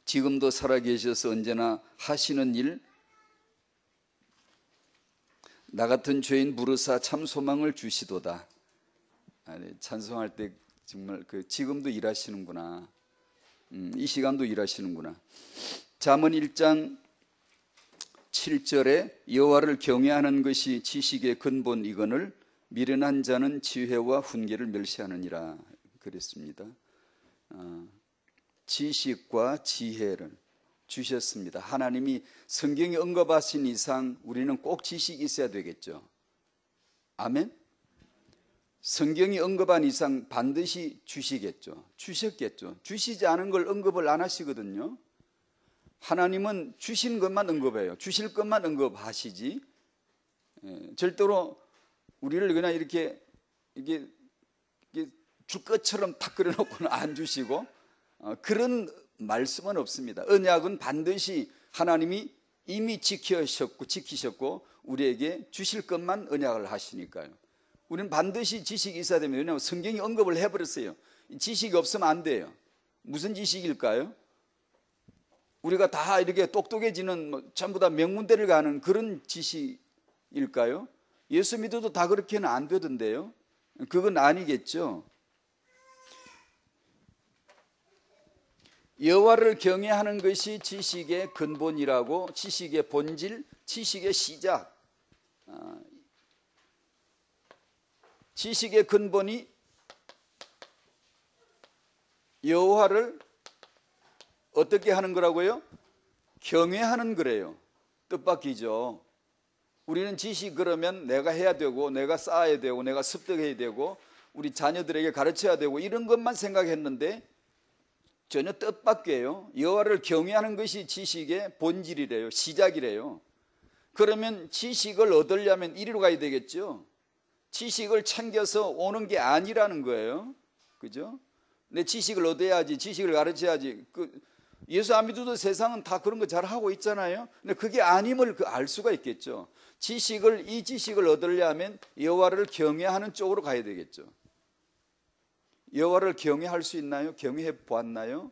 지금도 살아계셔서 언제나 하시는 일, 나 같은 죄인 부르사 참 소망을 주시도다. 아니, 찬송할 때 정말 지금도 일하시는구나. 이 시간도 일하시는구나. 잠언 1장 7절에 여호와를 경외하는 것이 지식의 근본이거늘 미련한 자는 지혜와 훈계를 멸시하느니라 그랬습니다. 지식과 지혜를 주셨습니다. 하나님이 성경에 언급하신 이상 우리는 꼭 지식이 있어야 되겠죠. 아멘. 성경이 언급한 이상 반드시 주시겠죠. 주셨겠죠. 주시지 않은 걸 언급을 안 하시거든요. 하나님은 주신 것만 언급해요. 주실 것만 언급하시지 절대로 우리를 그냥 이렇게 줄 것처럼 탁 그려놓고는 안 주시고 그런 말씀은 없습니다. 언약은 반드시 하나님이 이미 지키셨고 우리에게 주실 것만 언약을 하시니까요. 우리는 반드시 지식이 있어야 됩니다. 왜냐하면 성경이 언급을 해버렸어요. 지식이 없으면 안 돼요. 무슨 지식일까요? 우리가 다 이렇게 똑똑해지는 전부 다 명문대를 가는 그런 지식일까요? 예수 믿어도 다 그렇게는 안 되던데요. 그건 아니겠죠. 여호와를 경외하는 것이 지식의 근본이라고, 지식의 본질, 지식의 시작. 지식의 근본이 여호와를 어떻게 하는 거라고요? 경외하는 거래요. 뜻밖이죠. 우리는 지식 그러면 내가 해야 되고 내가 쌓아야 되고 내가 습득해야 되고 우리 자녀들에게 가르쳐야 되고 이런 것만 생각했는데 전혀 뜻밖이에요. 여호와를 경외하는 것이 지식의 본질이래요. 시작이래요. 그러면 지식을 얻으려면 이리로 가야 되겠죠. 지식을 챙겨서 오는 게 아니라는 거예요. 그죠? 내 지식을 얻어야지, 지식을 가르쳐야지. 예수 안 믿어도 세상은 다 그런 거 잘 하고 있잖아요. 근데 그게 아님을 알 수가 있겠죠. 이 지식을 얻으려면 여호와를 경외하는 쪽으로 가야 되겠죠. 여호와를 경외할 수 있나요? 경외해 보았나요?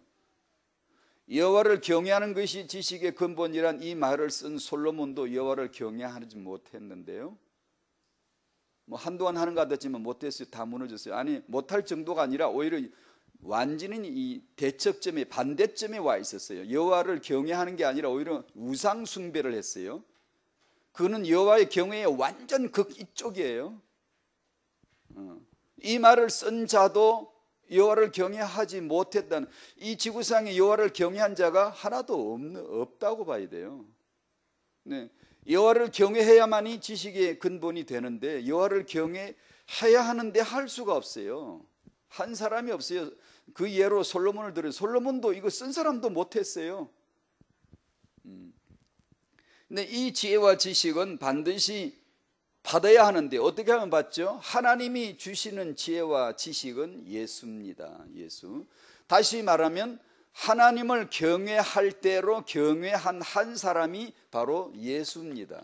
여호와를 경외하는 것이 지식의 근본이란 이 말을 쓴 솔로몬도 여호와를 경외하지 못했는데요. 뭐 한동안 하는 것 같았지만 못했어요. 다 무너졌어요. 아니, 못할 정도가 아니라 오히려 완전히 이 대척점에, 반대점에 와 있었어요. 여호와를 경외하는 게 아니라 오히려 우상 숭배를 했어요. 그는 여호와의 경외의 완전 이쪽이에요. 이 말을 쓴 자도 여호와를 경외하지 못했다는, 이 지구상에 여호와를 경외한 자가 하나도 없다고 봐야 돼요. 네. 여호와를 경외해야만이 지식의 근본이 되는데 여호와를 경외해야 하는데 할 수가 없어요. 한 사람이 없어요. 그 예로 솔로몬을 들어요. 솔로몬도 이거 쓴 사람도 못했어요. 근데 이 지혜와 지식은 반드시 받아야 하는데 어떻게 하면 받죠? 하나님이 주시는 지혜와 지식은 예수입니다. 예수. 다시 말하면 하나님을 경외할 대로 경외한 한 사람이 바로 예수입니다.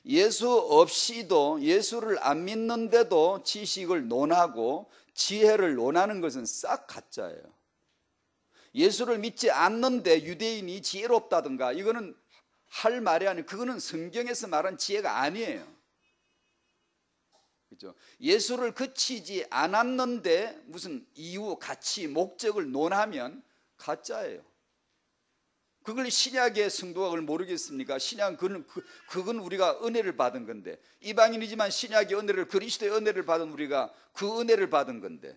예수 없이도, 예수를 안 믿는데도 지식을 논하고 지혜를 논하는 것은 싹 가짜예요. 예수를 믿지 않는데 유대인이 지혜롭다든가 이거는 할 말이 아니에요. 그거는 성경에서 말한 지혜가 아니에요. 그렇죠? 예수를 그치지 않았는데 무슨 이유, 가치, 목적을 논하면 가짜예요. 그걸 신약의 성도가 그걸 모르겠습니까? 신약 그건 우리가 은혜를 받은 건데, 이방인이지만 신약의 은혜를, 그리스도의 은혜를 받은 우리가 그 은혜를 받은 건데,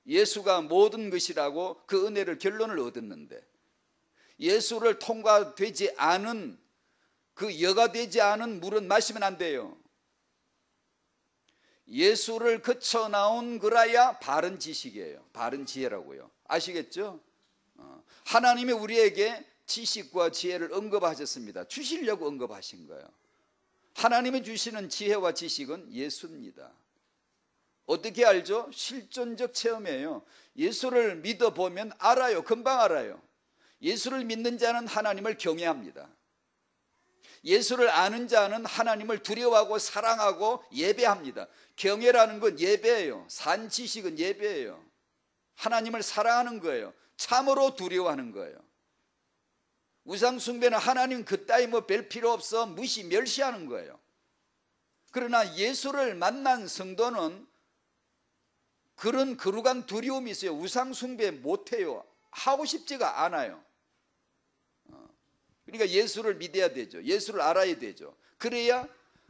예수가 모든 것이라고 그 은혜를 결론을 얻었는데, 예수를 통과되지 않은, 그 여가 되지 않은 물은 마시면 안 돼요. 예수를 거쳐 나온 거라야 바른 지식이에요. 바른 지혜라고요. 아시겠죠? 하나님이 우리에게 지식과 지혜를 언급하셨습니다. 주시려고 언급하신 거예요. 하나님이 주시는 지혜와 지식은 예수입니다. 어떻게 알죠? 실존적 체험이에요. 예수를 믿어보면 알아요. 금방 알아요. 예수를 믿는 자는 하나님을 경외합니다. 예수를 아는 자는 하나님을 두려워하고 사랑하고 예배합니다. 경외라는 건 예배예요. 산 지식은 예배예요. 하나님을 사랑하는 거예요. 참으로 두려워하는 거예요. 우상숭배는 하나님 그따위 뭐 별 필요 없어 무시 멸시하는 거예요. 그러나 예수를 만난 성도는 그런 거룩한 두려움이 있어요. 우상숭배 못해요. 하고 싶지가 않아요. 그러니까 예수를 믿어야 되죠. 예수를 알아야 되죠. 그래야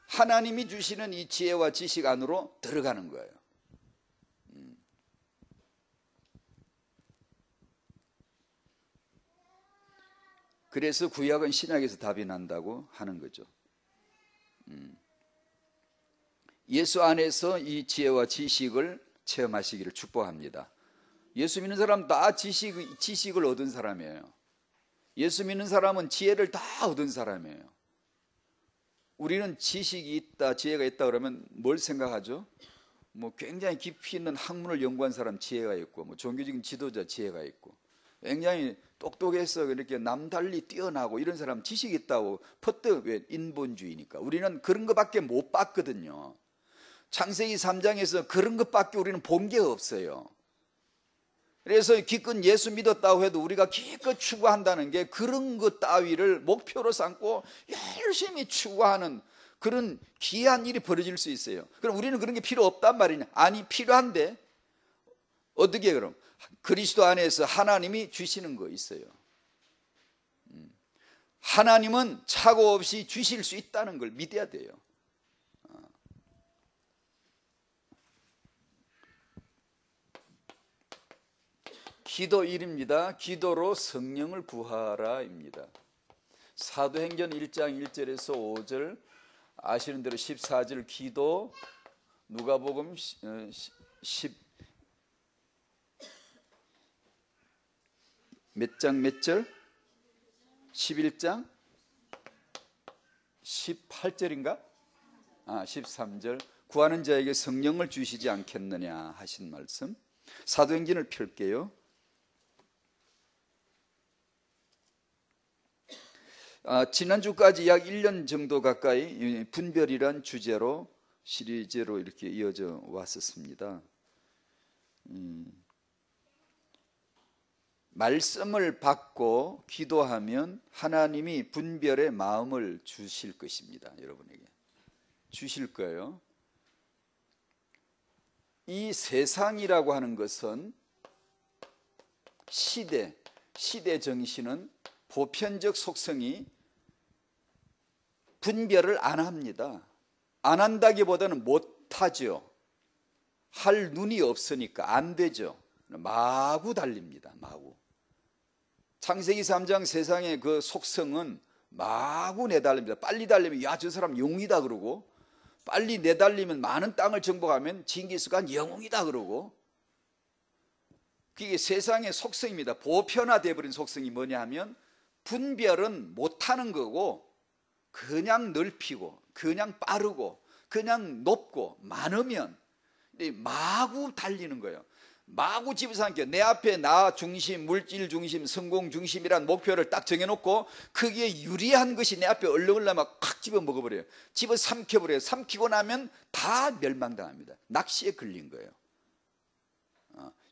하나님이 주시는 이 지혜와 지식 안으로 들어가는 거예요. 그래서 구약은 신약에서 답이 난다고 하는 거죠. 예수 안에서 이 지혜와 지식을 체험하시기를 축복합니다. 예수 믿는 사람 다 지식을 얻은 사람이에요. 예수 믿는 사람은 지혜를 다 얻은 사람이에요. 우리는 지식이 있다, 지혜가 있다 그러면 뭘 생각하죠? 뭐 굉장히 깊이 있는 학문을 연구한 사람 지혜가 있고, 뭐 종교적인 지도자 지혜가 있고, 굉장히 똑똑해서 이렇게 남달리 뛰어나고 이런 사람 지식이 있다고 퍼뜩, 왜? 인본주의니까. 우리는 그런 것밖에 못 봤거든요. 창세기 3장에서 그런 것밖에 우리는 본 게 없어요. 그래서 기껏 예수 믿었다고 해도 우리가 기껏 추구한다는 게 그런 것 따위를 목표로 삼고 열심히 추구하는 그런 귀한 일이 벌어질 수 있어요. 그럼 우리는 그런 게 필요 없단 말이냐? 아니, 필요한데 어떻게 그럼? 그리스도 안에서 하나님이 주시는 거 있어요. 하나님은 착오 없이 주실 수 있다는 걸 믿어야 돼요. 기도 1입니다. 기도로 성령을 구하라입니다. 사도행전 1장 1절에서 5절, 아시는 대로 14절 기도, 누가복음 10 몇 장 몇 절? 11장 18절인가? 13절 구하는 자에게 성령을 주시지 않겠느냐 하신 말씀. 사도행전을 펼게요. 지난주까지 약 1년 정도 가까이 분별이란 주제로 시리즈로 이렇게 이어져 왔었습니다. 말씀을 받고 기도하면 하나님이 분별의 마음을 주실 것입니다. 여러분에게 주실 거예요. 이 세상이라고 하는 것은 시대 정신은 보편적 속성이 분별을 안 합니다. 안 한다기보다는 못하죠. 할 눈이 없으니까 안 되죠. 마구 달립니다. 마구. 창세기 3장 세상의 그 속성은 마구 내달립니다. 빨리 달리면 야, 저 사람 용이다 그러고, 빨리 내달리면 많은 땅을 정복하면 징기스칸 영웅이다 그러고, 그게 세상의 속성입니다. 보편화되어 버린 속성이 뭐냐 하면 분별은 못하는 거고, 그냥 넓히고 그냥 빠르고 그냥 높고 많으면 마구 달리는 거예요. 마구 집어삼켜. 내 앞에 나 중심, 물질 중심, 성공 중심이란 목표를 딱 정해놓고 거기에 유리한 것이 내 앞에 얼렁얼렁 확 집어 먹어버려요. 집어 삼켜버려요. 삼키고 나면 다 멸망당합니다. 낚시에 걸린 거예요.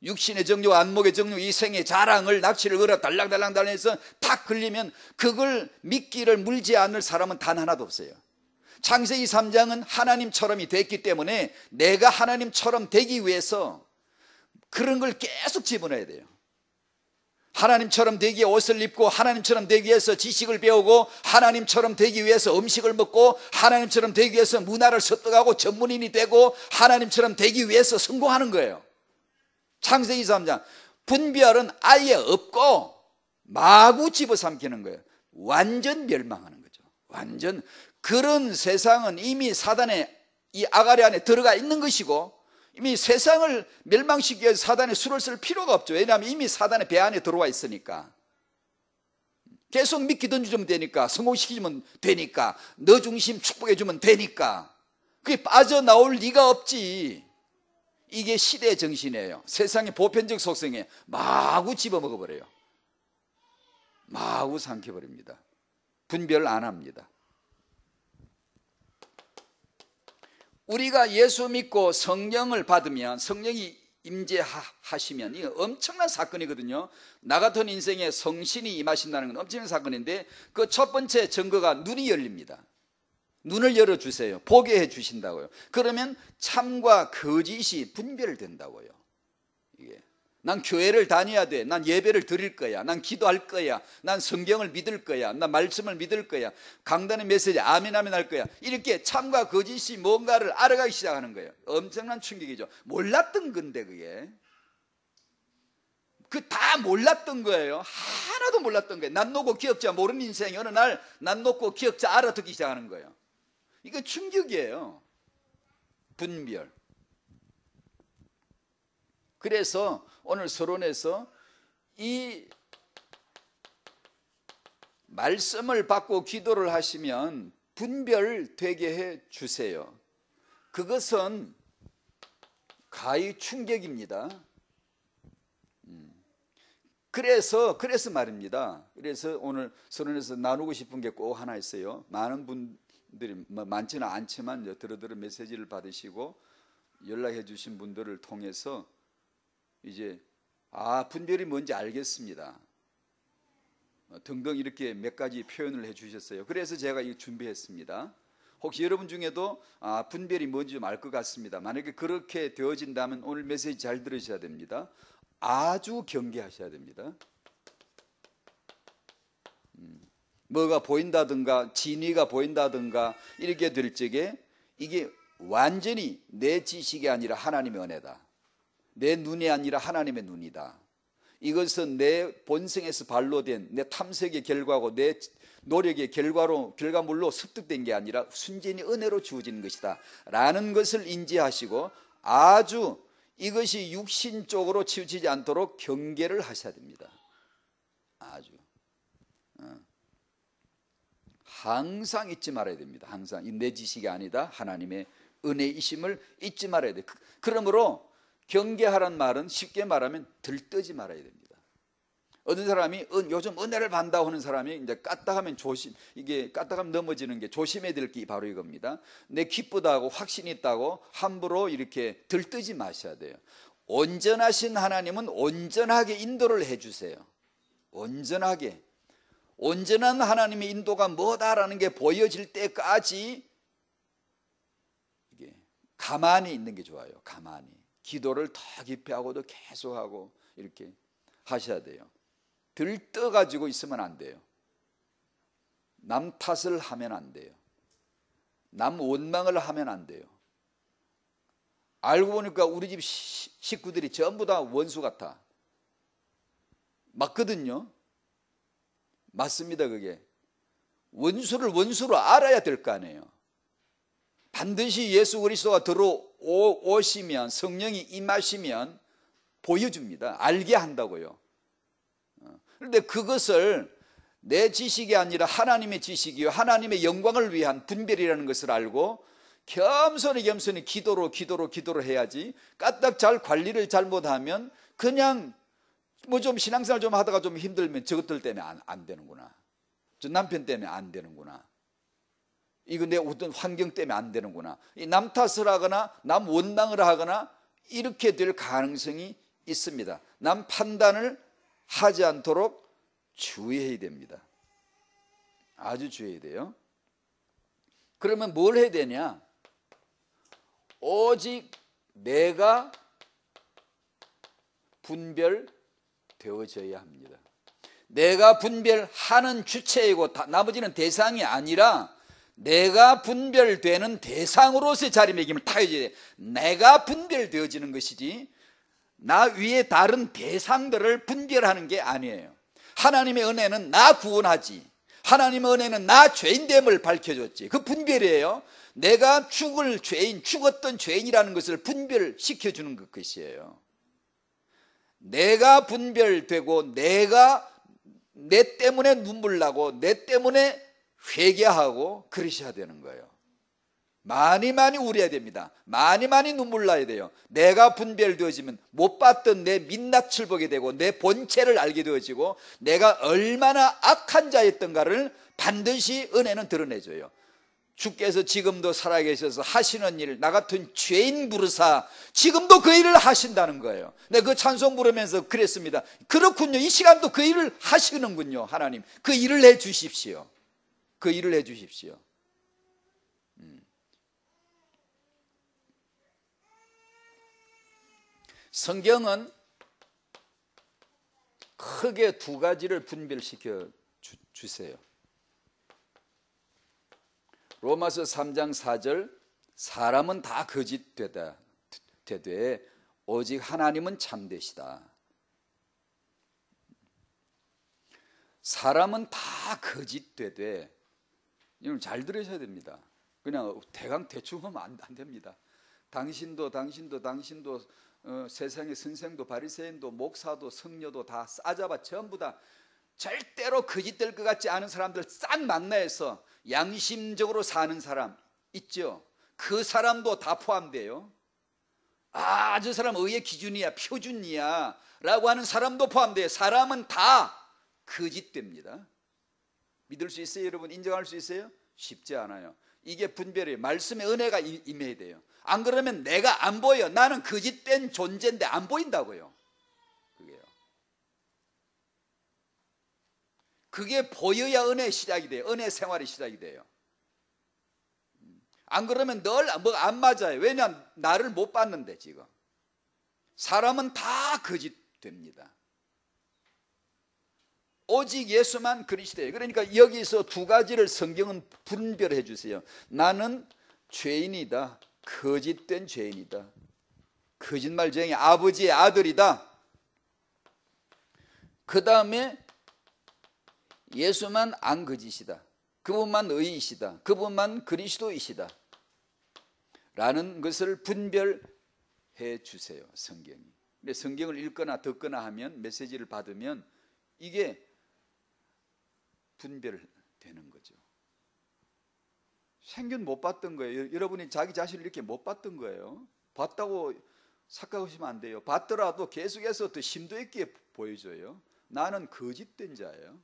육신의 정욕, 안목의 정욕, 이 생의 자랑을 낚시를 걸어 달랑달랑 해서 탁 걸리면 그걸 미끼를 물지 않을 사람은 단 하나도 없어요. 창세기 3장은 하나님처럼이 됐기 때문에 내가 하나님처럼 되기 위해서 그런 걸 계속 집어넣어야 돼요. 하나님처럼 되기 위해 옷을 입고, 하나님처럼 되기 위해서 지식을 배우고, 하나님처럼 되기 위해서 음식을 먹고, 하나님처럼 되기 위해서 문화를 습득하고 전문인이 되고, 하나님처럼 되기 위해서 성공하는 거예요. 창세기 3장 분별은 아예 없고 마구 집어삼키는 거예요. 완전 멸망하는 거죠. 완전. 그런 세상은 이미 사단의 이 아가리 안에 들어가 있는 것이고, 이미 세상을 멸망시키기 위해서 사단의 수를 쓸 필요가 없죠. 왜냐하면 이미 사단의 배 안에 들어와 있으니까. 계속 미끼 던져주면 되니까, 성공시키면 되니까, 너 중심 축복해주면 되니까, 그게 빠져나올 리가 없지. 이게 시대의 정신이에요. 세상의 보편적 속성에 마구 집어먹어버려요. 마구 삼켜버립니다. 분별 안 합니다. 우리가 예수 믿고 성령을 받으면, 성령이 임재하시면 이거 엄청난 사건이거든요. 나 같은 인생에 성신이 임하신다는 건 엄청난 사건인데 그 첫 번째 증거가 눈이 열립니다. 눈을 열어주세요. 보게 해주신다고요. 그러면 참과 거짓이 분별된다고요. 이게. 난 교회를 다녀야 돼. 난 예배를 드릴 거야. 난 기도할 거야. 난 성경을 믿을 거야. 난 말씀을 믿을 거야. 강단의 메시지 아멘 아멘 할 거야. 이렇게 참과 거짓이 뭔가를 알아가기 시작하는 거예요. 엄청난 충격이죠. 몰랐던 건데 그게. 그 다 몰랐던 거예요. 하나도 몰랐던 거예요. 난 놓고 기억자 모르는 인생이 어느 날 난 놓고 기억자 알아듣기 시작하는 거예요. 이거 충격이에요. 분별. 그래서 오늘 서론에서 이 말씀을 받고 기도를 하시면 분별되게 해 주세요. 그것은 가히 충격입니다. 그래서 말입니다. 그래서 오늘 서론에서 나누고 싶은 게 꼭 하나 있어요. 많은 분들이 많지는 않지만 들어 메시지를 받으시고 연락해 주신 분들을 통해서 이제 분별이 뭔지 알겠습니다. 등등 이렇게 몇 가지 표현을 해 주셨어요. 그래서 제가 이거 준비했습니다. 혹시 여러분 중에도 분별이 뭔지 좀 알 것 같습니다. 만약에 그렇게 되어진다면 오늘 메시지 잘 들으셔야 됩니다. 아주 경계하셔야 됩니다. 뭐가 보인다든가 진위가 보인다든가 이렇게 될 적에 이게 완전히 내 지식이 아니라 하나님의 은혜다. 내 눈이 아니라 하나님의 눈이다. 이것은 내 본성에서 발로된 내 탐색의 결과고 내 노력의 결과물로 습득된 게 아니라 순전히 은혜로 주어진 것이다 라는 것을 인지하시고 아주 이것이 육신 쪽으로 치우치지 않도록 경계를 하셔야 됩니다. 아주 항상 잊지 말아야 됩니다. 항상 내 지식이 아니다 하나님의 은혜이심을 잊지 말아야 돼요. 그러므로 경계하란 말은 쉽게 말하면 들뜨지 말아야 됩니다. 어떤 사람이 요즘 은혜를 받는다고 하는 사람이 이제 까딱하면 이게 까딱하면 넘어지는 게 조심해야 될 게 바로 이겁니다. 내 기쁘다고 확신이 있다고 함부로 이렇게 들뜨지 마셔야 돼요. 온전하신 하나님은 온전하게 인도를 해주세요. 온전하게. 온전한 하나님의 인도가 뭐다라는 게 보여질 때까지 이게 가만히 있는 게 좋아요. 가만히. 기도를 더 깊이 하고도 계속하고 이렇게 하셔야 돼요. 들떠가지고 있으면 안 돼요. 남 탓을 하면 안 돼요. 남 원망을 하면 안 돼요. 알고 보니까 우리 집 식구들이 전부 다 원수 같아. 맞거든요. 맞습니다. 그게 원수를 원수로 알아야 될 거 아니에요. 반드시 예수 그리스도가 들어오시면 성령이 임하시면 보여줍니다. 알게 한다고요. 그런데 그것을 내 지식이 아니라 하나님의 지식이요 하나님의 영광을 위한 분별이라는 것을 알고 겸손히 기도로 해야지. 까딱 잘 관리를 잘못하면 그냥 뭐 좀 신앙생활 좀 하다가 좀 힘들면 저것들 때문에 안 되는구나. 저 남편 때문에 안 되는구나. 이거 내 어떤 환경 때문에 안 되는구나. 남 탓을 하거나 남 원망을 하거나 이렇게 될 가능성이 있습니다. 남 판단을 하지 않도록 주의해야 됩니다. 아주 주의해야 돼요. 그러면 뭘 해야 되냐? 오직 내가 분별되어져야 합니다. 내가 분별하는 주체이고 나머지는 대상이 아니라 내가 분별되는 대상으로서의 자리매김을 타야지. 내가 분별되어지는 것이지 나 위에 다른 대상들을 분별하는 게 아니에요. 하나님의 은혜는 나 구원하지. 하나님의 은혜는 나 죄인됨을 밝혀줬지. 그 분별이에요. 내가 죽었던 죄인이라는 것을 분별시켜주는 것이에요. 내가 분별되고 내가 내 때문에 눈물 나고 내 때문에 회개하고 그러셔야 되는 거예요. 많이 우려야 됩니다. 많이 눈물 나야 돼요. 내가 분별되어지면 못 봤던 내 민낯을 보게 되고 내 본체를 알게 되어지고 내가 얼마나 악한 자였던가를 반드시 은혜는 드러내줘요. 주께서 지금도 살아계셔서 하시는 일, 나 같은 죄인 부르사 지금도 그 일을 하신다는 거예요. 네, 그 찬송 부르면서 그랬습니다. 그렇군요. 이 시간도 그 일을 하시는군요. 하나님, 그 일을 해 주십시오. 그 일을 해 주십시오. 성경은 크게 두 가지를 분별시켜 주세요. 로마서 3장 4절, 사람은 다 거짓되되 오직 하나님은 참되시다. 사람은 다 거짓되되, 이건 잘 들으셔야 됩니다. 그냥 대충 하면 안 됩니다. 당신도 세상의 선생도 바리새인도 목사도 성녀도 다 싸잡아 전부 다 절대로 거짓될 것 같지 않은 사람들 싹 만나서 양심적으로 사는 사람 있죠. 그 사람도 다 포함돼요. 아, 저 사람 의의 기준이야, 표준이야 라고 하는 사람도 포함돼요. 사람은 다 거짓됩니다. 믿을 수 있어요? 여러분, 인정할 수 있어요? 쉽지 않아요. 이게 분별이에요. 말씀의 은혜가 임해야 돼요. 안 그러면 내가 안 보여. 나는 거짓된 존재인데 안 보인다고요. 그게 보여야 은혜의 시작이 돼요. 은혜 생활의 시작이 돼요. 안 그러면 늘 뭐가 안 맞아요. 왜냐하면 나를 못 봤는데. 지금 사람은 다 거짓됩니다. 오직 예수만 그리스도예요. 그러니까 여기서 두 가지를 성경은 분별해 주세요. 나는 죄인이다. 거짓된 죄인이다. 거짓말쟁이 아버지의 아들이다. 그 다음에 예수만 안 거짓이다. 그분만 의이시다. 그분만 그리스도이시다. 라는 것을 분별해 주세요. 성경이. 근데 성경을 읽거나 듣거나 하면, 메시지를 받으면 이게 분별되는 거죠. 생균 못 봤던 거예요. 여러분이 자기 자신을 이렇게 못 봤던 거예요. 봤다고 착각하시면 안 돼요. 봤더라도 계속해서 더 심도 있게 보여줘요. 나는 거짓된 자예요.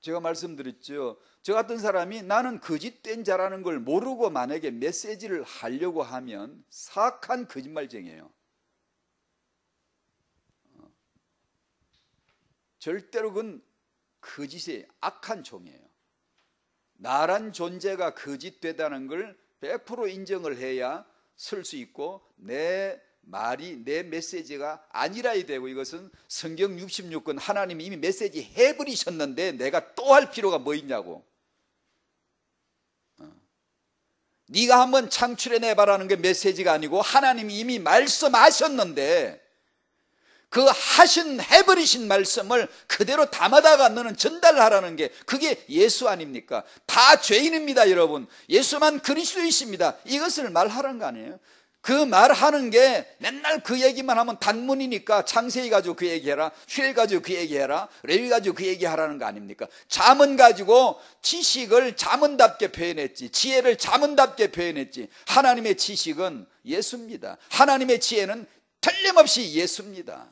제가 말씀드렸죠. 저 같은 사람이 나는 거짓된 자라는 걸 모르고 만약에 메시지를 하려고 하면 사악한 거짓말쟁이에요. 절대로 그건 거짓의 악한 종이에요. 나란 존재가 거짓되다는 걸 100% 인정을 해야 설 수 있고, 내 말이, 내 메시지가 아니라야 되고, 이것은 성경 66권 하나님이 이미 메시지 해버리셨는데 내가 또 할 필요가 뭐 있냐고. 네가 한번 창출해내봐라는 게 메시지가 아니고, 하나님이 이미 말씀하셨는데 그 해버리신 말씀을 그대로 담아다가 너는 전달하라는 게, 그게 예수 아닙니까? 다 죄인입니다, 여러분. 예수만 그리스도이십니다. 이것을 말하는 거 아니에요? 그 말하는 게 맨날 그 얘기만 하면 단문이니까 창세기 가지고 그 얘기해라, 휴일 가지고 그 얘기해라, 레위 가지고 그 얘기하라는 거 아닙니까? 잠언 가지고 지식을 잠언답게 표현했지, 지혜를 잠언답게 표현했지. 하나님의 지식은 예수입니다. 하나님의 지혜는 틀림없이 예수입니다.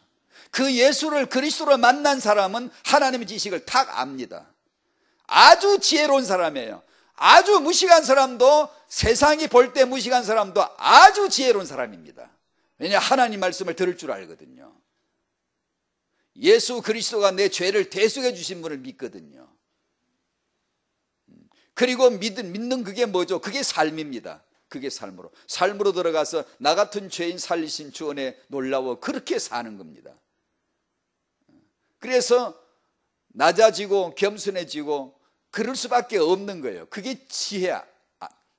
그 예수를 그리스도로 만난 사람은 하나님의 지식을 탁 압니다. 아주 지혜로운 사람이에요. 아주 무식한 사람도, 세상이 볼 때 무식한 사람도 아주 지혜로운 사람입니다. 왜냐하면 하나님 말씀을 들을 줄 알거든요. 예수 그리스도가 내 죄를 대속해 주신 분을 믿거든요. 그리고 믿는 그게 뭐죠? 그게 삶입니다. 그게 삶으로 들어가서 나 같은 죄인 살리신 주 은혜 놀라워 그렇게 사는 겁니다. 그래서 낮아지고 겸손해지고 그럴 수밖에 없는 거예요. 그게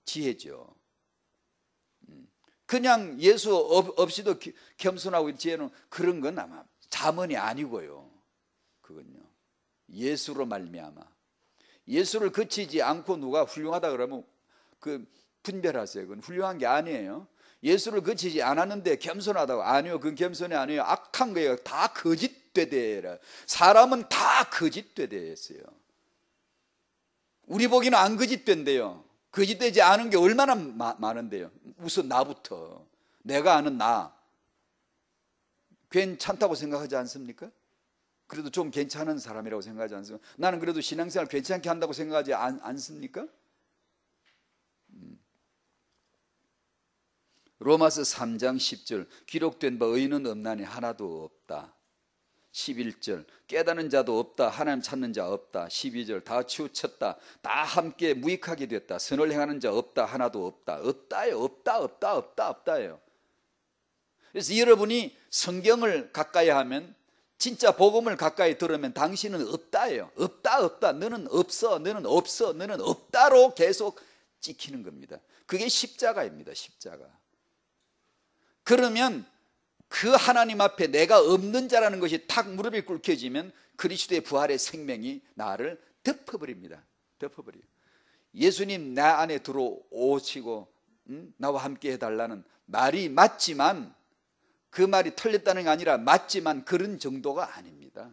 지혜죠. 그냥 예수 없이도 겸손하고 지혜는, 그런 건 아마 잠언이 아니고요. 그건요, 예수로 말미암아. 예수를 거치지 않고 누가 훌륭하다 그러면 그 분별하세요. 그건 훌륭한 게 아니에요. 예수를 거치지 않았는데 겸손하다고, 아니요, 그건 겸손이 아니에요. 악한 거예요. 다 거짓되대라. 사람은 다 거짓되대였어요. 우리 보기는 안 거짓된대요. 거짓되지 않은 게 얼마나 많은데요. 우선 나부터, 내가 아는 나 괜찮다고 생각하지 않습니까? 그래도 좀 괜찮은 사람이라고 생각하지 않습니까? 나는 그래도 신앙생활 괜찮게 한다고 생각하지 않습니까? 로마서 3장 10절 기록된 바 의인은 없나니 하나도 없다. 11절 깨닫는 자도 없다. 하나님 찾는 자 없다. 12절 다 치우쳤다. 다 함께 무익하게 됐다. 선을 행하는 자 없다. 하나도 없다. 없다예요. 없다예요. 그래서 여러분이 성경을 가까이 하면, 진짜 복음을 가까이 들으면 당신은 없다예요. 없다. 너는 없어. 너는 없어. 너는 없다로 계속 찍히는 겁니다. 그게 십자가입니다. 십자가. 그러면 그 하나님 앞에 내가 없는 자라는 것이 탁 무릎이 꿇혀지면 그리스도의 부활의 생명이 나를 덮어버립니다. 덮어버려요. 예수님 나 안에 들어오시고 나와 함께 해달라는 말이 맞지만, 그 말이 틀렸다는 게 아니라 맞지만 그런 정도가 아닙니다.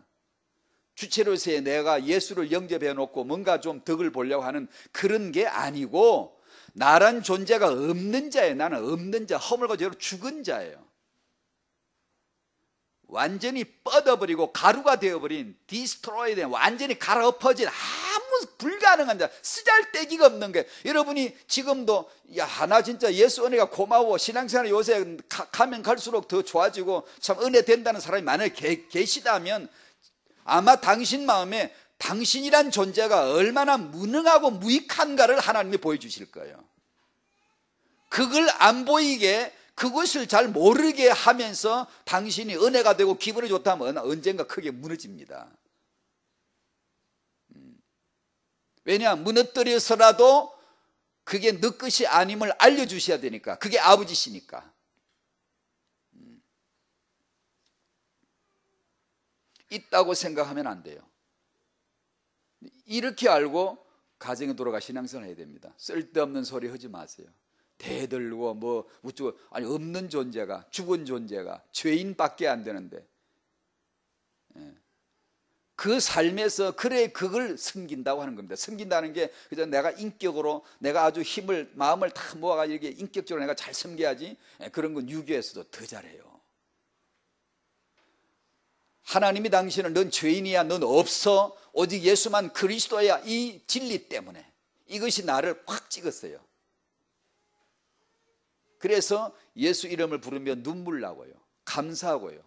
주체로서의 내가 예수를 영접해 놓고 뭔가 좀 덕을 보려고 하는 그런 게 아니고, 나란 존재가 없는 자예요. 나는 없는 자, 허물과 죄로 죽은 자예요. 완전히 뻗어버리고 가루가 되어버린, 디스트로이 된, 완전히 갈아엎어진, 아무 불가능한 자, 쓰잘데기가 없는 거예요. 여러분이 지금도 나 진짜 예수 은혜가 고마워, 신앙생활 요새 가면 갈수록 더 좋아지고 참 은혜 된다는 사람이 만약에 계시다면, 아마 당신 마음에 당신이란 존재가 얼마나 무능하고 무익한가를 하나님이 보여주실 거예요. 그걸 안 보이게, 그것을 잘 모르게 하면서 당신이 은혜가 되고 기분이 좋다면 언젠가 크게 무너집니다. 왜냐? 무너뜨려서라도 그게 너 것이 아님을 알려주셔야 되니까. 그게 아버지시니까. 있다고 생각하면 안 돼요. 이렇게 알고 가정에 돌아가 신앙생활 해야 됩니다. 쓸데없는 소리 하지 마세요. 대들고 뭐 우쭈, 아니 없는 존재가, 죽은 존재가, 죄인밖에 안 되는데, 그 삶에서 그래 그걸 섬긴다고 하는 겁니다. 섬긴다는 게 그저 내가 인격으로 내가 아주 힘을, 마음을 다 모아가지고 이렇게 인격적으로 내가 잘 섬겨야지, 그런 건 유교에서도 더 잘해요. 하나님이 당신을 넌 죄인이야, 넌 없어, 오직 예수만 그리스도야, 이 진리 때문에 이것이 나를 확 찍었어요. 그래서 예수 이름을 부르며 눈물 나고요, 감사하고요,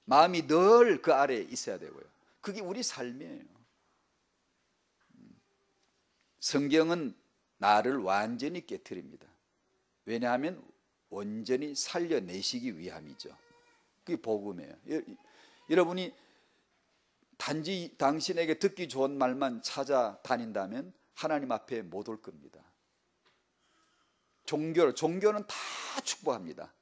마음이 늘 그 아래에 있어야 되고요. 그게 우리 삶이에요. 성경은 나를 완전히 깨트립니다. 왜냐하면 온전히 살려내시기 위함이죠. 그게 복음이에요. 여러분이 단지 당신에게 듣기 좋은 말만 찾아다닌다면 하나님 앞에 못 올 겁니다. 종교는 다 축복합니다.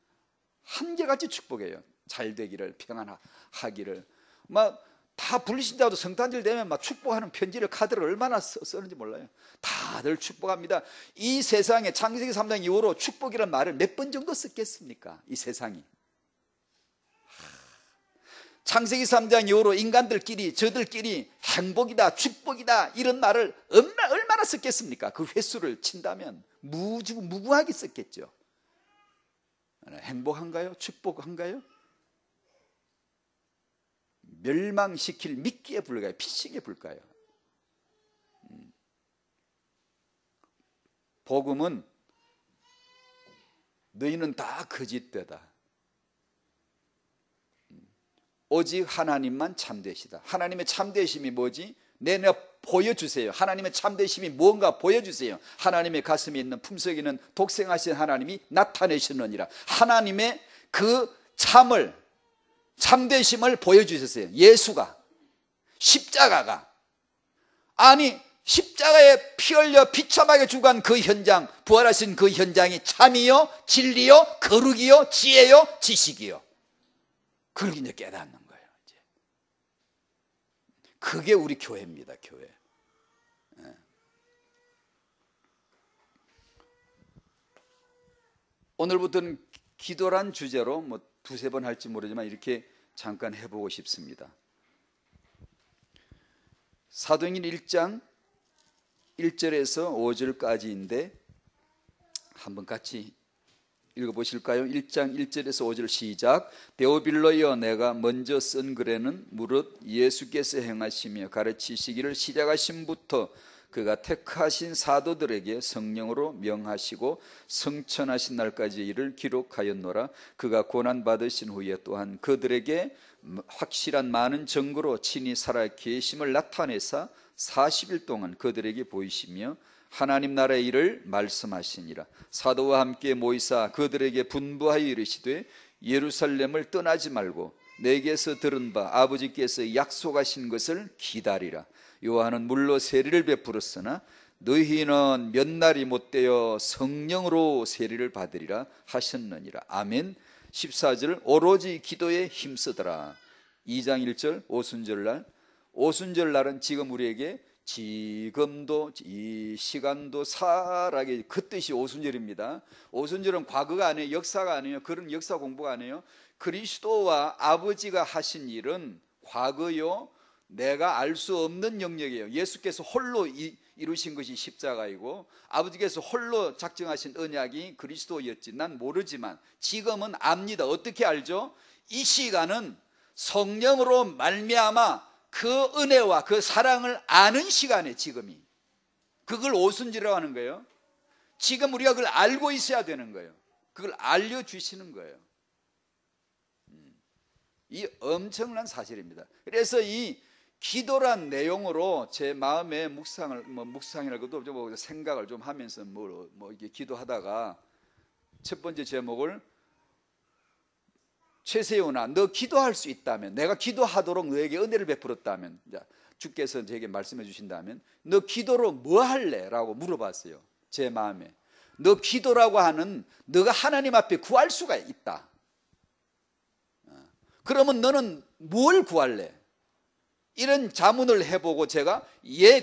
한결같이 축복해요. 잘 되기를, 평안하기를. 막 다 불신자도 성탄절 되면 막 축복하는 편지를, 카드를 얼마나 쓰는지 몰라요. 다들 축복합니다. 이 세상에 창세기 3장 이후로 축복이라는 말을 몇 번 정도 썼겠습니까? 이 세상이. 창세기 3장 이후로 인간들끼리, 저들끼리 행복이다, 축복이다 이런 말을 얼마나 썼겠습니까? 그 횟수를 친다면 무구하게 썼겠죠. 행복한가요? 축복한가요? 멸망시킬 미끼에 불까요? 피싱에 불까요? 복음은 너희는 다 거짓되다, 오직 하나님만 참되시다. 하나님의 참되심이 뭐지? 내가 보여주세요. 하나님의 참되심이 무언가 보여주세요. 하나님의 가슴에 있는, 품속에 있는 독생하신 하나님이 나타내시느니라. 하나님의 그 참되심을 보여주셨어요. 예수가, 십자가가. 아니 십자가에 피 흘려 비참하게 죽은 그 현장, 부활하신 그 현장이 참이요, 진리요, 거룩이요, 지혜요, 지식이요. 그걸 이제 깨닫는 거예요. 이제. 그게 우리 교회입니다. 교회. 오늘부터는 기도란 주제로 뭐 두세 번 할지 모르지만 이렇게 잠깐 해보고 싶습니다. 사도행전 1장 1절에서 5절까지인데 한번 같이 읽어보실까요? 1장 1절에서 5절 시작. 데오빌로여, 내가 먼저 쓴 글에는 무릇 예수께서 행하시며 가르치시기를 시작하심부터 그가 택하신 사도들에게 성령으로 명하시고 성천하신 날까지 이를 기록하였노라. 그가 고난받으신 후에 또한 그들에게 확실한 많은 증거로 친히 살아 계심을 나타내사 40일 동안 그들에게 보이시며 하나님 나라의 일을 말씀하시니라. 사도와 함께 모이사 그들에게 분부하여 이르시되 예루살렘을 떠나지 말고 내게서 들은 바 아버지께서 약속하신 것을 기다리라. 요한은 물로 세리를 베풀었으나 너희는 몇 날이 못되어 성령으로 세리를 받으리라 하셨느니라. 아멘. 14절 오로지 기도에 힘쓰더라. 2장 1절 오순절날. 오순절날은 지금 우리에게 지금도 이 시간도 살아계 그 뜻이 오순절입니다. 오순절은 과거가 아니에요. 역사가 아니에요. 그런 역사 공부가 아니에요. 그리스도와 아버지가 하신 일은 과거요, 내가 알 수 없는 영역이에요. 예수께서 홀로 이루신 것이 십자가이고 아버지께서 홀로 작정하신 언약이 그리스도였지 난 모르지만 지금은 압니다. 어떻게 알죠? 이 시간은 성령으로 말미암아 그 은혜와 그 사랑을 아는 시간에 지금이 그걸 오순절이라고 하는 거예요. 지금 우리가 그걸 알고 있어야 되는 거예요. 그걸 알려주시는 거예요. 이 엄청난 사실입니다. 그래서 이 기도란 내용으로 제 마음에 묵상이라고도 좀 생각을 좀 하면서 이렇게 기도하다가 첫 번째 제목을 최세훈아, 너 기도할 수 있다면, 내가 기도하도록 너에게 은혜를 베풀었다면, 주께서 저에게 말씀해 주신다면 너 기도로 뭐 할래? 라고 물어봤어요. 제 마음에 너 기도라고 하는 너가 하나님 앞에 구할 수가 있다. 그러면 너는 뭘 구할래? 이런 자문을 해보고 제가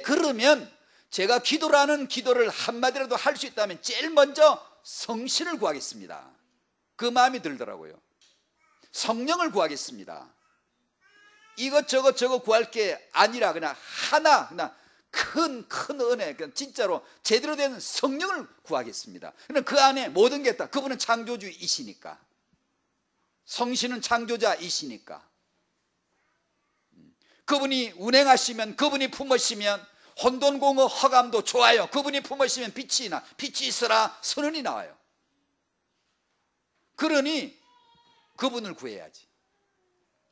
그러면 제가 기도라는 기도를 한마디라도 할 수 있다면 제일 먼저 성신을 구하겠습니다. 그 마음이 들더라고요. 성령을 구하겠습니다. 이것저것 구할 게 아니라 그냥 큰 은혜, 그냥 진짜로 제대로 된 성령을 구하겠습니다. 그 안에 모든 게 있다. 그분은 창조주이시니까, 성신은 창조자이시니까, 그분이 운행하시면, 그분이 품으시면 혼돈공허 허감도 좋아요. 그분이 품으시면 빛이 있어라 선언이 나와요. 그러니 그분을 구해야지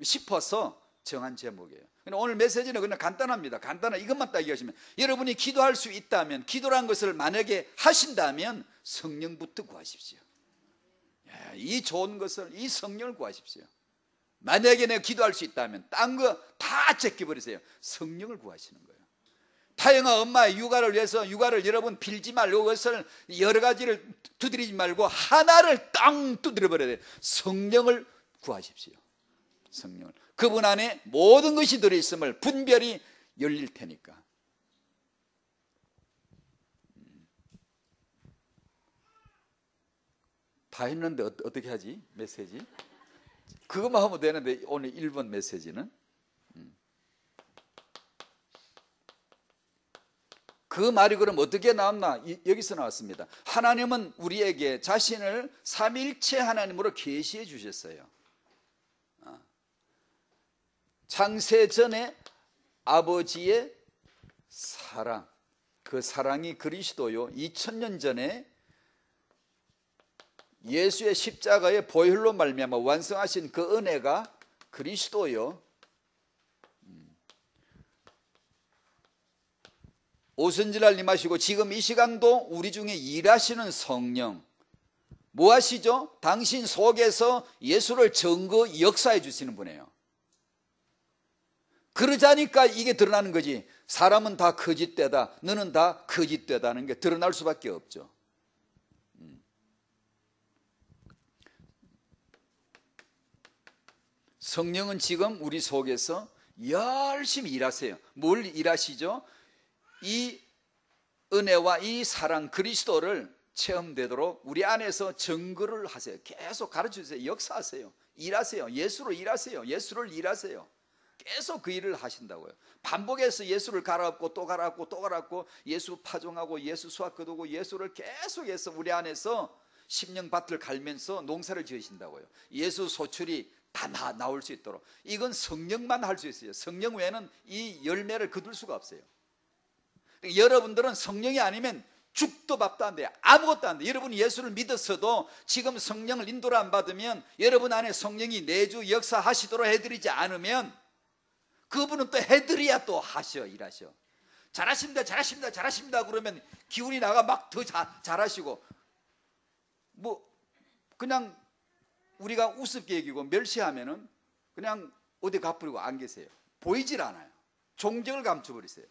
싶어서 정한 제목이에요. 오늘 메시지는 그냥 간단합니다. 이것만 딱 얘기하시면, 여러분이 기도할 수 있다면, 기도란 것을 만약에 하신다면 성령부터 구하십시오. 이 좋은 것을, 이 성령을 구하십시오. 만약에 내가 기도할 수 있다면 딴 거 다 제껴버리세요. 성령을 구하시는 거예요. 타영아 엄마의 육아를 위해서 육아를 여러분 빌지 말고 그것을 여러 가지를 두드리지 말고 하나를 땅 두드려 버려야 돼요. 성령을 구하십시오. 성령을. 그분 안에 모든 것이 들어있음을 분별이 열릴 테니까. 다 했는데 어떻게 하지? 메시지? 그것만 하면 되는데 오늘 1번 메시지는 그 말이 그럼 어떻게 나왔나? 여기서 나왔습니다. 하나님은 우리에게 자신을 삼위일체 하나님으로 계시해 주셨어요. 창세 전에 아버지의 사랑, 그 사랑이 그리스도요. 2000년 전에 예수의 십자가의 보혈로 말미암아 완성하신 그 은혜가 그리스도요. 오순절날 임하시고 지금 이 시간도 우리 중에 일하시는 성령, 뭐 하시죠? 당신 속에서 예수를 증거 역사해 주시는 분이에요. 그러자니까 이게 드러나는 거지. 사람은 다 거짓되다, 너는 다 거짓되다는 게 드러날 수밖에 없죠. 성령은 지금 우리 속에서 열심히 일하세요. 뭘 일하시죠? 이 은혜와 이 사랑 그리스도를 체험되도록 우리 안에서 증거를 하세요. 계속 가르쳐주세요. 역사하세요. 일하세요. 예수로 일하세요. 예수를 일하세요. 계속 그 일을 하신다고요. 반복해서 예수를 갈아엎고 또 갈아엎고 또 갈아엎고 예수 파종하고 예수 수학 거두고 예수를 계속해서 우리 안에서 심령밭을 갈면서 농사를 지으신다고요. 예수 소출이 다 나올 수 있도록. 이건 성령만 할 수 있어요. 성령 외에는 이 열매를 거둘 수가 없어요. 여러분들은 성령이 아니면 죽도 밥도 안 돼요. 아무것도 안 돼요. 여러분이 예수를 믿었어도 지금 성령을 인도를 안 받으면, 여러분 안에 성령이 내주 역사하시도록 해드리지 않으면, 그분은 또 해드려야 또 일하셔. 잘하십니다, 잘하십니다, 잘하십니다 그러면 기운이 나가 막 더 잘하시고, 뭐 그냥 우리가 우습게 여기고 멸시하면은 그냥 어디 가버리고 안 계세요. 보이질 않아요. 종적을 감춰버리세요.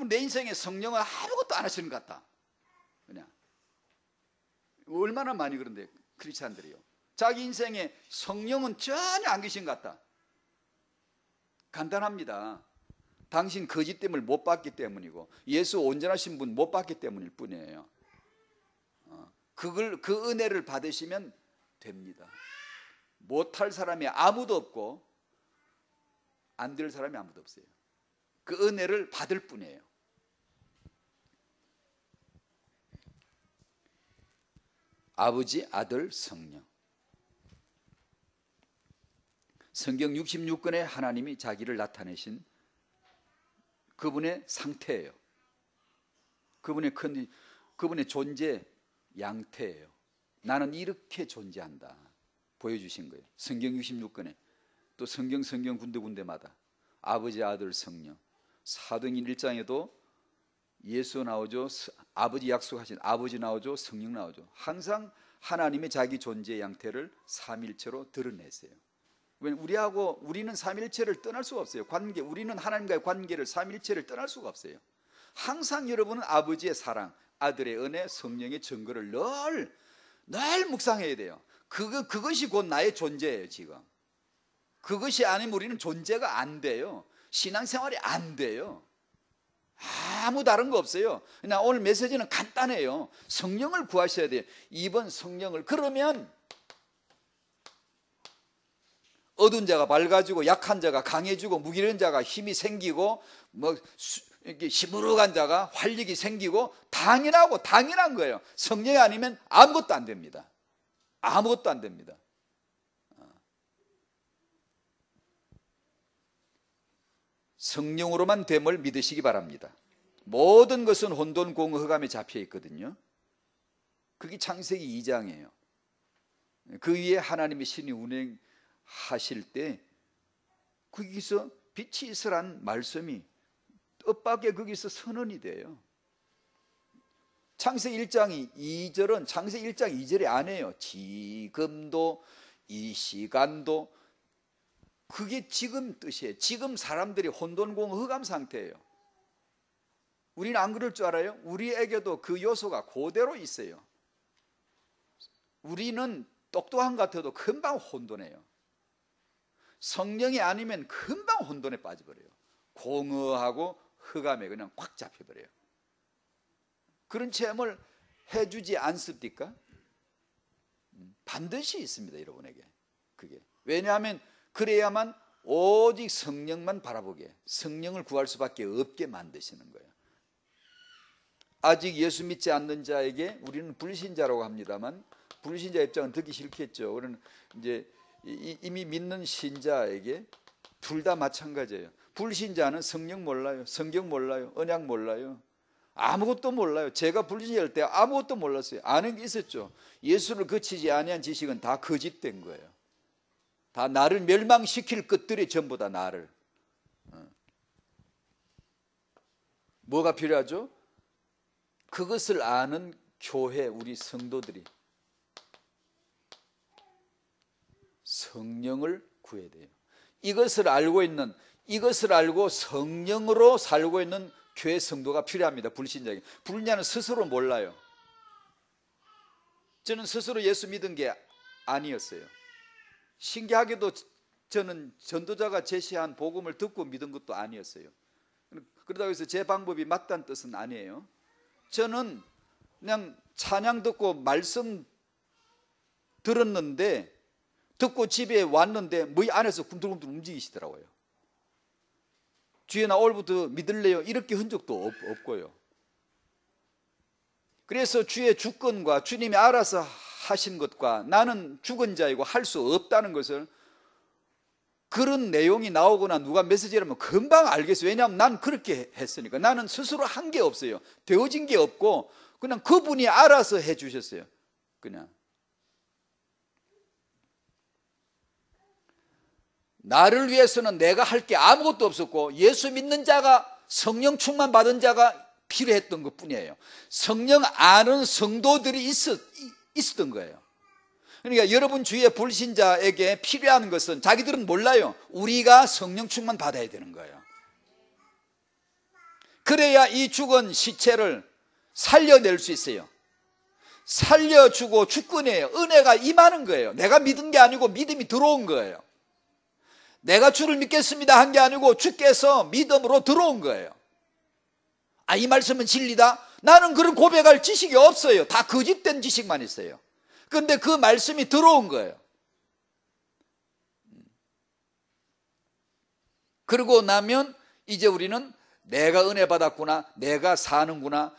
내 인생에 성령은 아무것도 안 하시는 것 같다. 그냥 얼마나 많이 그런데 크리스찬들이요. 자기 인생에 성령은 전혀 안 계신 것 같다. 간단합니다. 당신 거짓됨을 못 봤기 때문이고 예수 온전하신 분 못 봤기 때문일 뿐이에요. 그 은혜를 받으시면 됩니다. 못할 사람이 아무도 없고 안 될 사람이 아무도 없어요. 그 은혜를 받을 뿐이에요. 아버지, 아들, 성령. 성경 66권에 하나님이 자기를 나타내신 그분의 상태예요. 그분의 존재 양태예요. 나는 이렇게 존재한다 보여주신 거예요. 성경 66권에. 또 성경 군데군데마다 아버지, 아들, 성령. 사도행전 1장에도 예수 나오죠. 아버지 약속하신 아버지 나오죠. 성령 나오죠. 항상 하나님의 자기 존재 양태를 삼일체로 드러냈어요. 우리는 삼일체를 떠날 수가 없어요. 우리는 하나님과의 관계를 삼일체를 떠날 수가 없어요. 항상 여러분은 아버지의 사랑, 아들의 은혜, 성령의 증거를 늘 묵상해야 돼요. 그것이 곧 나의 존재예요. 지금 그것이 아니면 우리는 존재가 안 돼요. 신앙생활이 안 돼요. 아무 다른 거 없어요. 그냥 오늘 메시지는 간단해요. 성령을 구하셔야 돼요. 이번 성령을. 그러면 어두운 자가 밝아지고 약한 자가 강해지고 무기력한 자가 힘이 생기고 이렇게 시무룩한 자가 활력이 생기고 당연한 거예요. 성령이 아니면 아무것도 안 됩니다. 아무것도 안 됩니다. 성령으로만 됨을 믿으시기 바랍니다. 모든 것은 혼돈, 공허, 흑암에 잡혀 있거든요. 그게 창세기 2장이에요. 그 위에 하나님의 신이 운행하실 때 거기서 빛이 있으란 말씀이 뜻밖의 거기서 선언이 돼요. 창세기 1장 2절은 창세기 1장 2절이 아니에요. 지금도 이 시간도 그게 지금 뜻이에요. 지금 사람들이 혼돈공허 흑암 상태예요. 우리는 안 그럴 줄 알아요? 우리에게도 그 요소가 그대로 있어요. 우리는 똑똑한 것 같아도 금방 혼돈해요. 성령이 아니면 금방 혼돈에 빠져버려요. 공허하고 흑암에 그냥 꽉 잡혀버려요. 그런 체험을 해주지 않습니까? 반드시 있습니다. 여러분에게 그게. 왜냐하면 그래야만 오직 성령만 바라보게, 성령을 구할 수밖에 없게 만드시는 거예요. 아직 예수 믿지 않는 자에게 우리는 불신자라고 합니다만, 불신자 입장은 듣기 싫겠죠. 우리는 이제 이미 믿는 신자에게 둘 다 마찬가지예요. 불신자는 성령 몰라요, 성경 몰라요, 언약 몰라요, 아무것도 몰라요. 제가 불신자일 때 아무것도 몰랐어요. 아는 게 있었죠. 예수를 거치지 아니한 지식은 다 거짓된 거예요. 다 나를 멸망시킬 것들이 전부 다 나를. 뭐가 필요하죠? 그것을 아는 교회, 우리 성도들이 성령을 구해야 돼요. 이것을 알고 성령으로 살고 있는 교회 성도가 필요합니다. 불신자에게. 불신자는 스스로 몰라요. 저는 스스로 예수 믿은 게 아니었어요. 신기하게도 저는 전도자가 제시한 복음을 듣고 믿은 것도 아니었어요. 그러다고 해서 제 방법이 맞다는 뜻은 아니에요. 저는 그냥 찬양 듣고 말씀 들었는데, 듣고 집에 왔는데 뭐 안에서 꿈틀꿈틀 움직이시더라고요. 주여 나 오늘부터 믿을래요 이렇게 한 적도 없고요. 그래서 주의 주권과 주님이 알아서 하신 것과 나는 죽은 자이고 할 수 없다는 것을, 그런 내용이 나오거나 누가 메시지라면 금방 알겠어요. 왜냐하면 난 그렇게 했으니까. 나는 스스로 한 게 없어요. 되어진 게 없고 그냥 그분이 알아서 해 주셨어요. 그냥 나를 위해서는 내가 할 게 아무것도 없었고, 예수 믿는 자가, 성령 충만 받은 자가 필요했던 것 뿐이에요. 성령 아는 성도들이 있었던 거예요. 그러니까 여러분 주위의 불신자에게 필요한 것은, 자기들은 몰라요. 우리가 성령 충만 받아야 되는 거예요. 그래야 이 죽은 시체를 살려낼 수 있어요. 살려주고 주권이에요. 은혜가 임하는 거예요. 내가 믿은 게 아니고 믿음이 들어온 거예요. 내가 주를 믿겠습니다 한 게 아니고 주께서 믿음으로 들어온 거예요. 아, 이 말씀은 진리다? 나는 그런 고백할 지식이 없어요. 다 거짓된 지식만 있어요. 그런데 그 말씀이 들어온 거예요. 그러고 나면 이제 우리는 내가 은혜 받았구나, 내가 사는구나,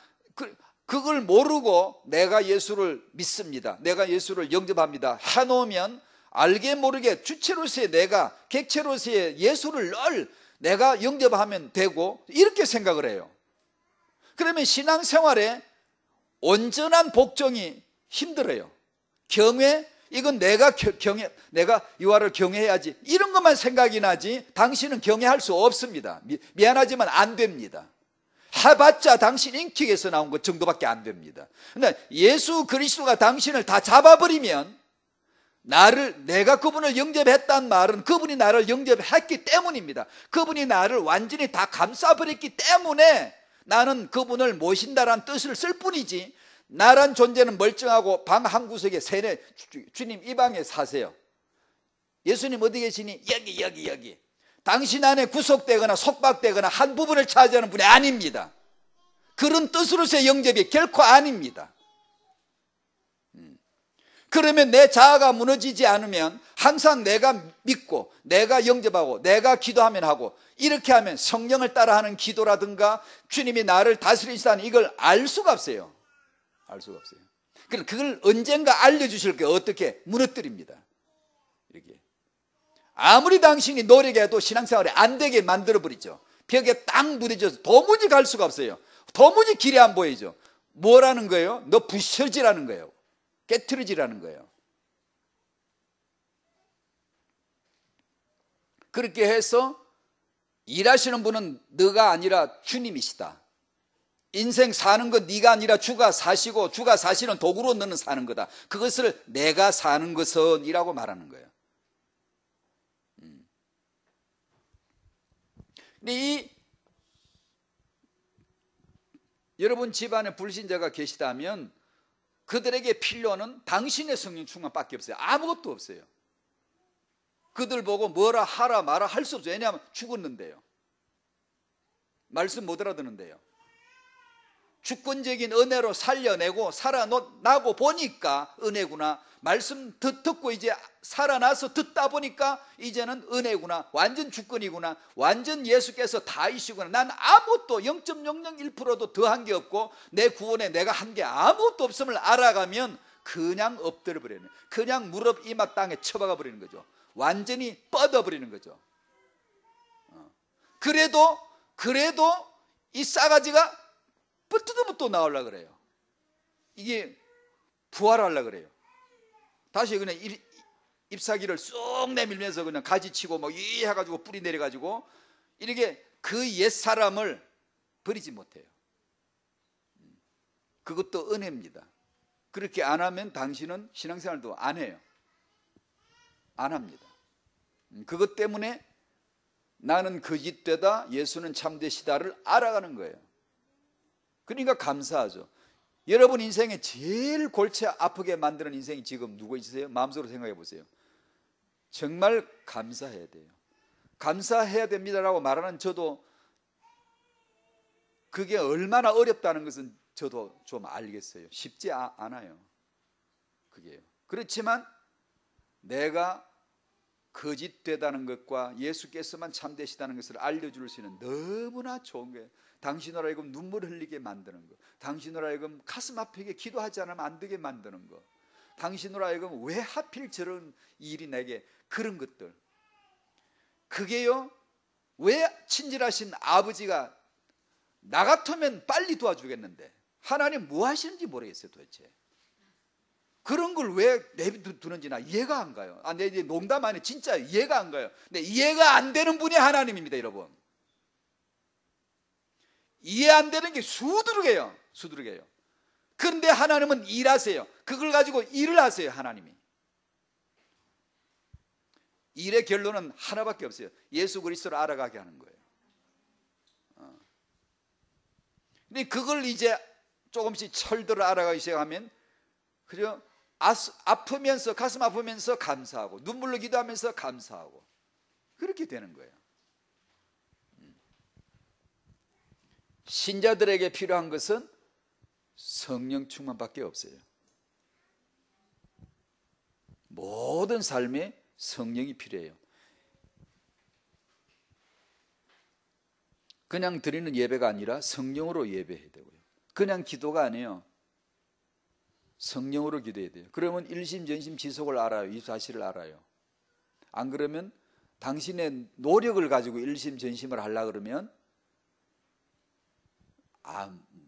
그걸 모르고 내가 예수를 믿습니다, 내가 예수를 영접합니다 해놓으면 알게 모르게 주체로서의 내가, 객체로서의 예수를 늘 내가 영접하면 되고, 이렇게 생각을 해요. 그러면 신앙생활에 온전한 복종이 힘들어요. 경외, 이건 내가 유아를 경외해야지, 이런 것만 생각이 나지 당신은 경외할 수 없습니다. 미안하지만 안 됩니다. 해봤자 당신 인격에서 나온 것 정도밖에 안 됩니다. 근데 예수 그리스도가 당신을 다 잡아버리면, 내가 그분을 영접했다는 말은 그분이 나를 영접했기 때문입니다. 그분이 나를 완전히 다 감싸버렸기 때문에 나는 그분을 모신다라는 뜻을 쓸 뿐이지, 나란 존재는 멀쩡하고 방 한 구석에 세네, 주님 이 방에 사세요, 예수님 어디 계시니? 여기. 당신 안에 구속되거나 속박되거나 한 부분을 차지하는 분이 아닙니다. 그런 뜻으로서의 영접이 결코 아닙니다. 그러면 내 자아가 무너지지 않으면 항상 내가 믿고 내가 영접하고 내가 기도하면 하고, 이렇게 하면 성령을 따라하는 기도라든가 주님이 나를 다스리시다는 이걸 알 수가 없어요. 알 수가 없어요. 그걸 언젠가 알려주실 거예요. 어떻게? 무너뜨립니다. 이렇게. 아무리 당신이 노력해도 신앙생활이 안 되게 만들어버리죠. 벽에 딱 부딪혀서 도무지 갈 수가 없어요. 도무지 길이 안 보이죠. 뭐라는 거예요? 너 부셔지라는 거예요. 깨트려지라는 거예요. 그렇게 해서 일하시는 분은 너가 아니라 주님이시다. 인생 사는 건 네가 아니라 주가 사시고, 주가 사시는 도구로 너는 사는 거다. 그것을 내가 사는 것은 이라고 말하는 거예요. 근데 여러분 집안에 불신자가 계시다면 그들에게 필요는 당신의 성령 충만밖에 없어요. 아무것도 없어요. 그들 보고 뭐라 하라 마라 할 수 없어요. 왜냐하면 죽었는데요. 말씀 못 알아듣는데요. 주권적인 은혜로 살려내고 살아나고 보니까 은혜구나. 말씀 듣고 이제 살아나서 듣다 보니까 이제는 은혜구나. 완전 주권이구나. 완전 예수께서 다이시구나. 난 아무것도 0.001%도 더한 게 없고 내 구원에 내가 한 게 아무것도 없음을 알아가면 그냥 엎드려 버리는, 그냥 무릎 이마 땅에 쳐박아 버리는 거죠. 완전히 뻗어버리는 거죠. 그래도 이 싸가지가 뻗뜯으면 또 나오려고 그래요. 이게 부활하려고 그래요. 다시 그냥 잎사귀를 쏙 내밀면서 그냥 가지치고 뭐 이 해가지고 뿌리 내려가지고 이렇게 그 옛사람을 버리지 못해요. 그것도 은혜입니다. 그렇게 안 하면 당신은 신앙생활도 안 해요. 안 합니다. 그것 때문에 나는 거짓되다 예수는 참되시다를 알아가는 거예요. 그러니까 감사하죠. 여러분 인생에 제일 골치 아프게 만드는 인생이 지금 누구 있으세요? 마음속으로 생각해 보세요. 정말 감사해야 돼요. 감사해야 됩니다라고 말하는 저도 그게 얼마나 어렵다는 것은 저도 좀 알겠어요. 쉽지 않아요. 그게요. 그렇지만 내가 거짓되다는 것과 예수께서만 참되시다는 것을 알려줄 수 있는 너무나 좋은 거예요. 당신으로 하여금 눈물 흘리게 만드는 거, 당신으로 하여금 가슴 아프게 기도하지 않으면 안 되게 만드는 거, 당신으로 하여금 왜 하필 저런 일이 내게, 그런 것들. 그게요, 왜 친절하신 아버지가 나 같으면 빨리 도와주겠는데 하나님 뭐 하시는지 모르겠어요 도대체. 그런 걸 왜 내두는지 나 이해가 안 가요. 내 이제 농담 아니에요. 진짜 이해가 안 가요. 근데 이해가 안 되는 분이 하나님입니다, 여러분. 이해 안 되는 게 수두룩해요. 수두룩해요. 그런데 하나님은 일하세요. 그걸 가지고 일을 하세요, 하나님이. 일의 결론은 하나밖에 없어요. 예수 그리스도를 알아가게 하는 거예요. 근데 그걸 이제 조금씩 철들어 알아가기 시작하면, 그죠? 아프면서, 가슴 아프면서 감사하고, 눈물로 기도하면서 감사하고, 그렇게 되는 거예요. 신자들에게 필요한 것은 성령 충만밖에 없어요. 모든 삶에 성령이 필요해요. 그냥 드리는 예배가 아니라 성령으로 예배해야 되고요. 그냥 기도가 아니에요. 성령으로 기도해야 돼요. 그러면 일심전심 지속을 알아요. 이 사실을 알아요. 안 그러면 당신의 노력을 가지고 일심전심을 하려고 그러면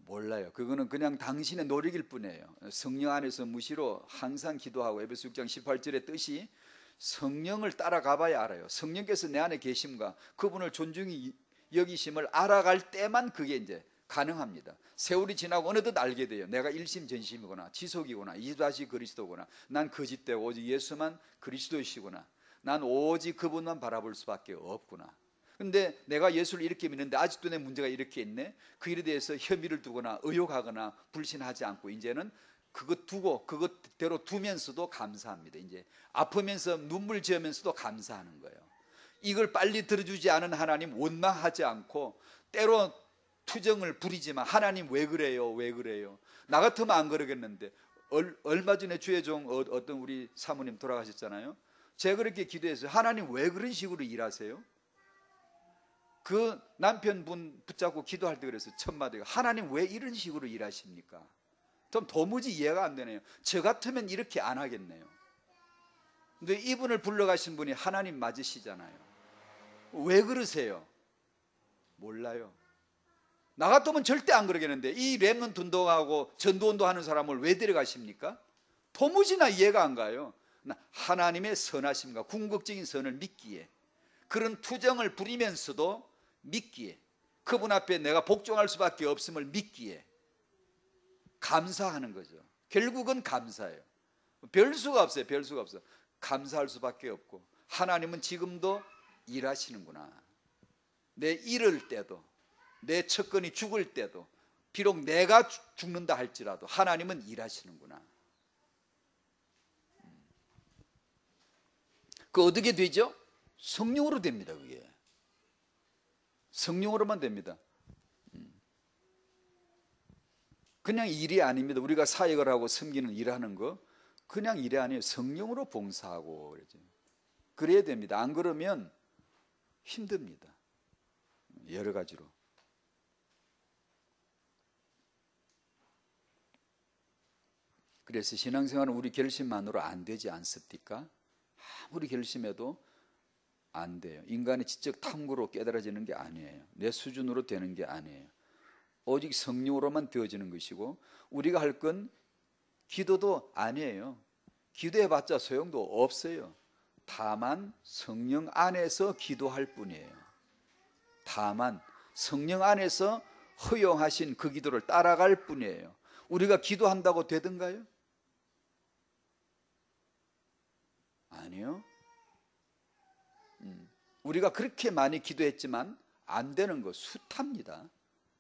몰라요. 그거는 그냥 당신의 노력일 뿐이에요. 성령 안에서 무시로 항상 기도하고, 에베소 6장 18절의 뜻이 성령을 따라가 봐야 알아요. 성령께서 내 안에 계심과 그분을 존중히 여기심을 알아갈 때만 그게 이제 가능합니다. 세월이 지나고 어느덧 알게 돼요. 내가 일심전심이구나, 지속이구나, 이 다시 그리스도구나, 난 거짓되고 오직 예수만 그리스도이시구나, 난 오직 그분만 바라볼 수밖에 없구나. 근데 내가 예수를 이렇게 믿는데 아직도 내 문제가 이렇게 있네. 그 일에 대해서 혐의를 두거나 의혹하거나 불신하지 않고 이제는 그것 두고 그것대로 두면서도 감사합니다. 이제 아프면서 눈물 지으면서도 감사하는 거예요. 이걸 빨리 들어주지 않은 하나님 원망하지 않고, 때로 투정을 부리지만 하나님 왜 그래요? 왜 그래요? 나 같으면 안 그러겠는데. 얼마 전에 주의 종 어떤 우리 사모님 돌아가셨잖아요. 제가 그렇게 기도했어요. 하나님 왜 그런 식으로 일하세요? 그 남편분 붙잡고 기도할 때 그랬어요. 첫마디가 하나님 왜 이런 식으로 일하십니까? 좀 도무지 이해가 안 되네요. 저 같으면 이렇게 안 하겠네요. 근데 이분을 불러가신 분이 하나님 맞으시잖아요. 왜 그러세요? 몰라요. 나 같으면 절대 안 그러겠는데 이 렘넌트 운동하고 전도 운동하는 사람을 왜 데려가십니까? 도무지나 이해가 안 가요. 하나님의 선하심과 궁극적인 선을 믿기에, 그런 투정을 부리면서도 믿기에, 그분 앞에 내가 복종할 수밖에 없음을 믿기에 감사하는 거죠. 결국은 감사예요. 별 수가 없어요. 별 수가 없어. 감사할 수밖에 없고, 하나님은 지금도 일하시는구나. 내 잃을 때도, 내 척근이 죽을 때도, 비록 내가 죽는다 할지라도 하나님은 일하시는구나. 그 어떻게 되죠? 성령으로 됩니다. 그게 성령으로만 됩니다. 그냥 일이 아닙니다. 우리가 사역을 하고 섬기는 일하는 거 그냥 일이 아니에요. 성령으로 봉사하고 그러죠. 그래야 됩니다. 안 그러면 힘듭니다. 여러 가지로. 그래서 신앙생활은 우리 결심만으로 안 되지 않습니까? 아무리 결심해도 안 돼요. 인간의 지적 탐구로 깨달아지는 게 아니에요. 내 수준으로 되는 게 아니에요. 오직 성령으로만 되어지는 것이고, 우리가 할 건 기도도 아니에요. 기도해봤자 소용도 없어요. 다만 성령 안에서 기도할 뿐이에요. 다만 성령 안에서 허용하신 그 기도를 따라갈 뿐이에요. 우리가 기도한다고 되던가요? 아니요. 우리가 그렇게 많이 기도했지만 안 되는 거 숱합니다.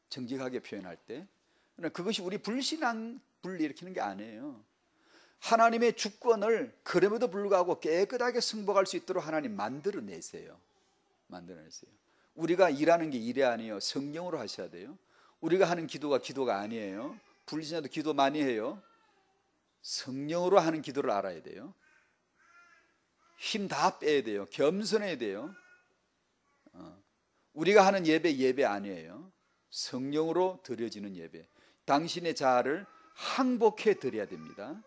정직하게 표현할 때. 그것이 우리 불신앙 불일으키는 게 아니에요. 하나님의 주권을 그럼에도 불구하고 깨끗하게 승복할 수 있도록 하나님 만들어내세요. 만들어내세요. 우리가 일하는 게 일이 아니에요. 성령으로 하셔야 돼요. 우리가 하는 기도가 기도가 아니에요. 불신자도 기도 많이 해요. 성령으로 하는 기도를 알아야 돼요. 힘 다 빼야 돼요. 겸손해야 돼요. 우리가 하는 예배 아니에요. 성령으로 드려지는 예배. 당신의 자아를 항복해 드려야 됩니다.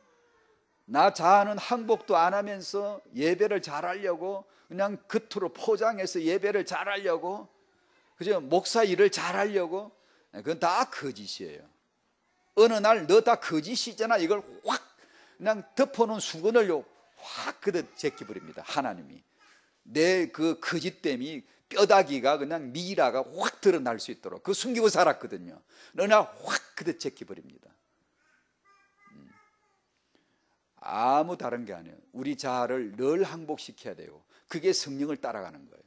나 자아는 항복도 안 하면서 예배를 잘하려고 그냥 겉으로 포장해서 예배를 잘하려고, 그죠? 목사 일을 잘하려고, 그건 다 거짓이에요. 어느 날 너 다 거짓이잖아 이걸 확 그냥 덮어놓은 수건을 확 그듯 제껴버립니다. 하나님이 내 그 거짓됨이 뼈다귀가 그냥 미라가 확 드러날 수 있도록 그 숨기고 살았거든요. 어느 날 확 그듯 제껴버립니다. 아무 다른 게 아니에요. 우리 자아를 늘 항복시켜야 되고 그게 성령을 따라가는 거예요.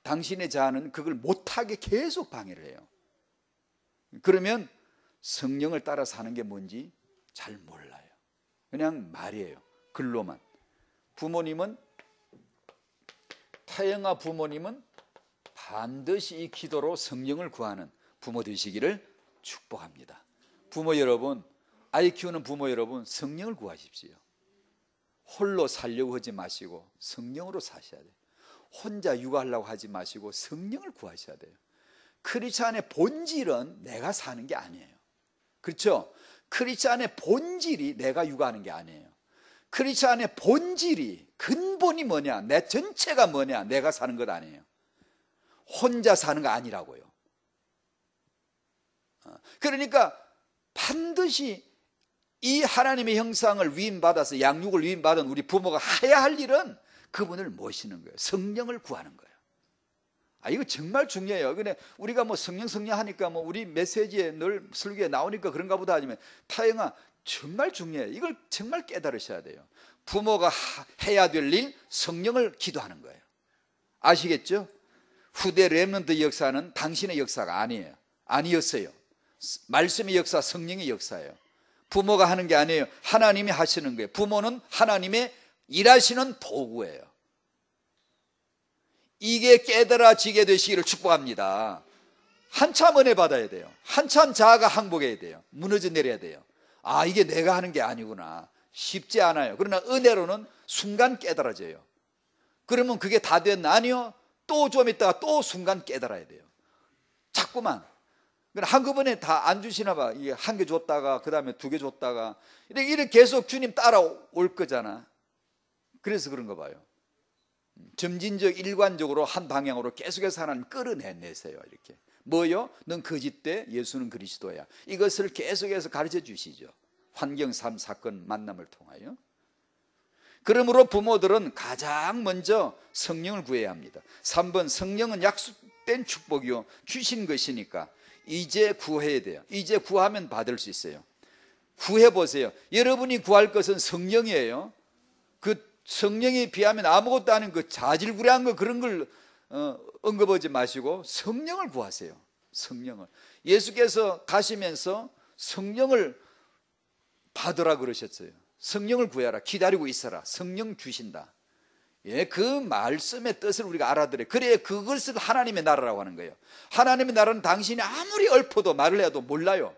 당신의 자아는 그걸 못하게 계속 방해를 해요. 그러면 성령을 따라 사는 게 뭔지 잘 몰라요. 그냥 말이에요. 글로만. 부모님은, 태영아 부모님은 반드시 이 기도로 성령을 구하는 부모 되시기를 축복합니다. 부모 여러분, 아이 키우는 부모 여러분, 성령을 구하십시오. 홀로 살려고 하지 마시고 성령으로 사셔야 돼요. 혼자 육아하려고 하지 마시고 성령을 구하셔야 돼요. 크리스찬의 본질은 내가 사는 게 아니에요. 그렇죠? 크리스찬의 본질이 내가 육아하는 게 아니에요. 크리스찬의 본질이, 근본이 뭐냐, 내 전체가 뭐냐, 내가 사는 것 아니에요. 혼자 사는 거 아니라고요. 그러니까 반드시 이 하나님의 형상을 위임받아서 양육을 위임받은 우리 부모가 해야 할 일은 그분을 모시는 거예요. 성령을 구하는 거예요. 이거 정말 중요해요. 근데 우리가 뭐 성령 하니까 뭐 우리 메시지에 늘 설교에 나오니까 그런가 보다 하지만 타영아 정말 중요해요. 이걸 정말 깨달으셔야 돼요. 부모가 해야 될 일, 성령을 기도하는 거예요. 아시겠죠? 후대 렘넌트 역사는 당신의 역사가 아니에요. 아니었어요. 말씀의 역사, 성령의 역사예요. 부모가 하는 게 아니에요. 하나님이 하시는 거예요. 부모는 하나님의 일하시는 도구예요. 이게 깨달아지게 되시기를 축복합니다. 한참 은혜 받아야 돼요. 한참 자아가 항복해야 돼요. 무너져 내려야 돼요. 이게 내가 하는 게 아니구나. 쉽지 않아요. 그러나 은혜로는 순간 깨달아져요. 그러면 그게 다 됐나? 아니요. 또 좀 있다가 또 순간 깨달아야 돼요. 자꾸만. 한꺼번에 다 안 주시나 봐. 이게 한 개 줬다가 그 다음에 두 개 줬다가 이렇게 계속 주님 따라올 거잖아. 그래서 그런가 봐요. 점진적 일관적으로 한 방향으로 계속해서 하나님 끌어내세요. 이렇게 뭐요? 넌 거짓돼, 예수는 그리스도야. 이것을 계속해서 가르쳐 주시죠. 환경, 삶, 사건, 만남을 통하여. 그러므로 부모들은 가장 먼저 성령을 구해야 합니다. 3번, 성령은 약속된 축복이요 주신 것이니까 이제 구해야 돼요. 이제 구하면 받을 수 있어요. 구해보세요. 여러분이 구할 것은 성령이에요. 그 성령에 비하면 아무것도 아닌 그 자질구레한 거 그런 걸 언급하지 마시고 성령을 구하세요. 성령을. 예수께서 가시면서 성령을 받으라 그러셨어요. 성령을 구해라. 기다리고 있어라. 성령 주신다. 예, 그 말씀의 뜻을 우리가 알아들어요. 그래야 그것을 하나님의 나라라고 하는 거예요. 하나님의 나라는 당신이 아무리 읊어도 말을 해도 몰라요.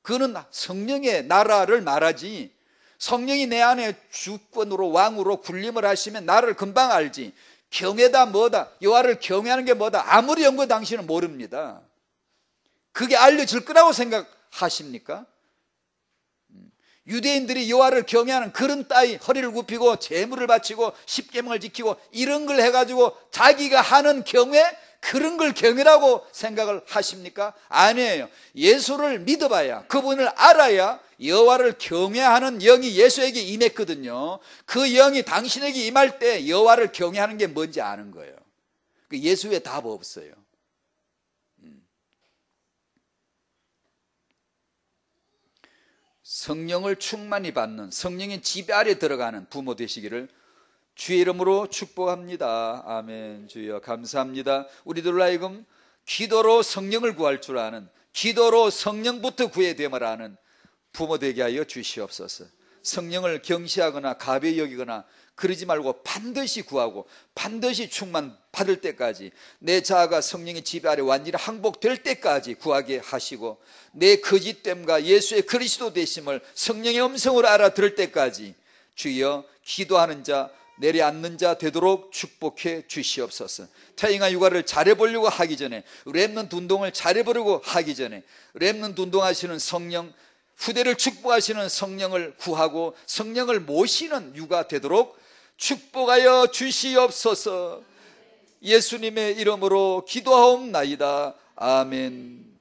그는 성령의 나라를 말하지, 성령이 내 안에 주권으로 왕으로 군림을 하시면 나를 금방 알지, 경외다 뭐다, 여호와를 경외하는 게 뭐다 아무리 연구 당신은 모릅니다. 그게 알려질 거라고 생각하십니까? 유대인들이 여호와를 경외하는 그런 따위 허리를 굽히고 제물을 바치고 십계명을 지키고 이런 걸 해가지고 자기가 하는 경외, 그런 걸 경외라고 생각을 하십니까? 아니에요. 예수를 믿어봐야, 그분을 알아야 여호와를 경외하는 영이 예수에게 임했거든요. 그 영이 당신에게 임할 때 여호와를 경외하는 게 뭔지 아는 거예요. 예수 외에 답 없어요. 성령을 충만히 받는, 성령의 지배 아래 들어가는 부모 되시기를 주의 이름으로 축복합니다. 아멘. 주여 감사합니다. 우리들 하여금 기도로 성령을 구할 줄 아는, 기도로 성령부터 구해야 됨을 아는 부모 되게 하여 주시옵소서. 성령을 경시하거나 가벼이 여기거나 그러지 말고 반드시 구하고 반드시 충만 받을 때까지, 내 자아가 성령의 지배 아래 완전히 항복될 때까지 구하게 하시고, 내 거짓됨과 예수의 그리스도 되심을 성령의 음성으로 알아들을 때까지 주여 기도하는 자 내려앉는 자 되도록 축복해 주시옵소서. 태영아 육아를 잘해보려고 하기 전에, 렘넌트 운동을 잘해보려고 하기 전에 렘넌트 운동하시는 성령, 후대를 축복하시는 성령을 구하고 성령을 모시는 육아 되도록 축복하여 주시옵소서. 예수님의 이름으로 기도하옵나이다. 아멘.